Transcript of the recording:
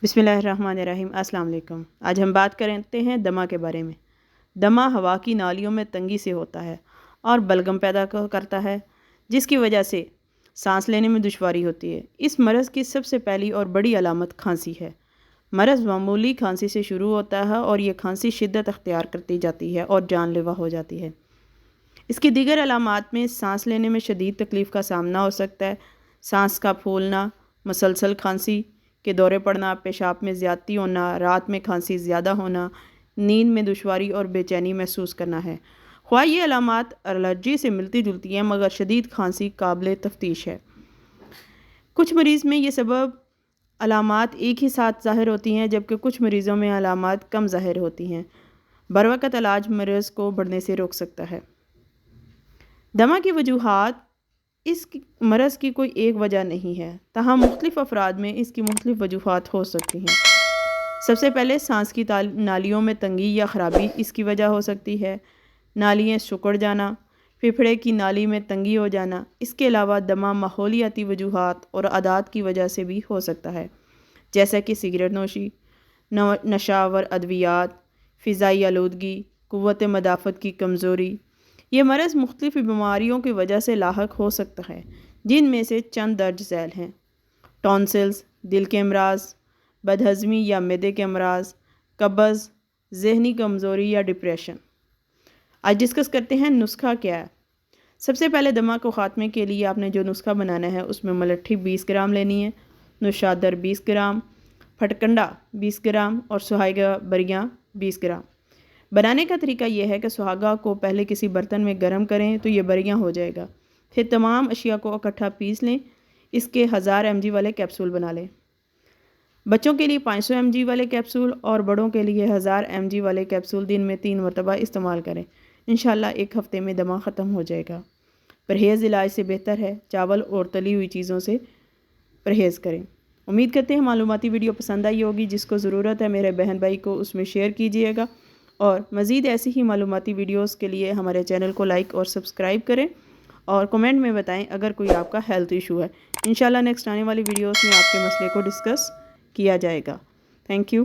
بسم اللہ الرحمن الرحیم۔ السلام علیکم۔ آج ہم بات کرتے ہیں دمہ کے بارے میں۔ دمہ ہوا کی نالیوں میں تنگی سے ہوتا ہے اور بلغم پیدا کرتا ہے، جس کی وجہ سے سانس لینے میں دشواری ہوتی ہے۔ اس مرض کی سب سے پہلی اور بڑی علامت کھانسی ہے۔ مرض معمولی کھانسی سے شروع ہوتا ہے اور یہ کھانسی شدت اختیار کرتی جاتی ہے اور جان لیوا ہو جاتی ہے۔ اس کی دیگر علامات میں سانس لینے میں شدید تکلیف کا سامنا ہو سکتا ہے، سانس کا پھولنا، مسلسل کھانسی کے دورے پڑنا، پیشاب میں زیادتی ہونا، رات میں کھانسی زیادہ ہونا، نیند میں دشواری اور بے چینی محسوس کرنا ہے۔ خواہ یہ علامات الرجی سے ملتی جلتی ہیں، مگر شدید کھانسی قابل تفتیش ہے۔ کچھ مریض میں یہ سبب علامات ایک ہی ساتھ ظاہر ہوتی ہیں، جبکہ کچھ مریضوں میں علامات کم ظاہر ہوتی ہیں۔ بروقت علاج مرض کو بڑھنے سے روک سکتا ہے۔ دمہ کی وجوہات اس مرض کی کوئی ایک وجہ نہیں ہے، تاہم مختلف افراد میں اس کی مختلف وجوہات ہو سکتی ہیں۔ سب سے پہلے سانس کی نالیوں میں تنگی یا خرابی اس کی وجہ ہو سکتی ہے۔ نالیاں سکڑ جانا، پھیپھڑے کی نالی میں تنگی ہو جانا۔ اس کے علاوہ دمہ ماحولیاتی وجوہات اور عادات کی وجہ سے بھی ہو سکتا ہے، جیسا کہ سگریٹ نوشی، نشہ آور ادویات، فضائی آلودگی، قوت مدافعت کی کمزوری۔ یہ مرض مختلف بیماریوں کی وجہ سے لاحق ہو سکتا ہے، جن میں سے چند درج ذیل ہیں: ٹونسلز، دل کے امراض، بدہضمی یا معدے کے امراض، قبض، ذہنی کمزوری یا ڈپریشن۔ آج ڈسکس کرتے ہیں نسخہ کیا ہے۔ سب سے پہلے دمہ کو خاتمے کے لیے آپ نے جو نسخہ بنانا ہے، اس میں ملٹھی 20 گرام لینی ہے، نوشادر 20 گرام، پھٹکنڈا 20 گرام اور سہاگہ بریاں 20 گرام۔ بنانے کا طریقہ یہ ہے کہ سہاگہ کو پہلے کسی برتن میں گرم کریں تو یہ بریاں ہو جائے گا۔ پھر تمام اشیاء کو اکٹھا پیس لیں، اس کے 1000 mg والے کیپسول بنا لیں۔ بچوں کے لیے 500 mg والے کیپسول اور بڑوں کے لیے 1000 mg والے کیپسول دن میں 3 مرتبہ استعمال کریں۔ انشاءاللہ ایک ہفتے میں دمہ ختم ہو جائے گا۔ پرہیز علاج سے بہتر ہے، چاول اور تلی ہوئی چیزوں سے پرہیز کریں۔ امید کرتے ہیں معلوماتی ویڈیو پسند آئی ہوگی۔ جس کو ضرورت ہے میرے بہن بھائی کو اس میں شیئر کیجیے گا، اور مزید ایسی ہی معلوماتی ویڈیوز کے لیے ہمارے چینل کو لائک اور سبسکرائب کریں، اور کمنٹ میں بتائیں اگر کوئی آپ کا ہیلتھ ایشو ہے۔ انشاءاللہ نیکسٹ آنے والی ویڈیوز میں آپ کے مسئلے کو ڈسکس کیا جائے گا۔ Thank you.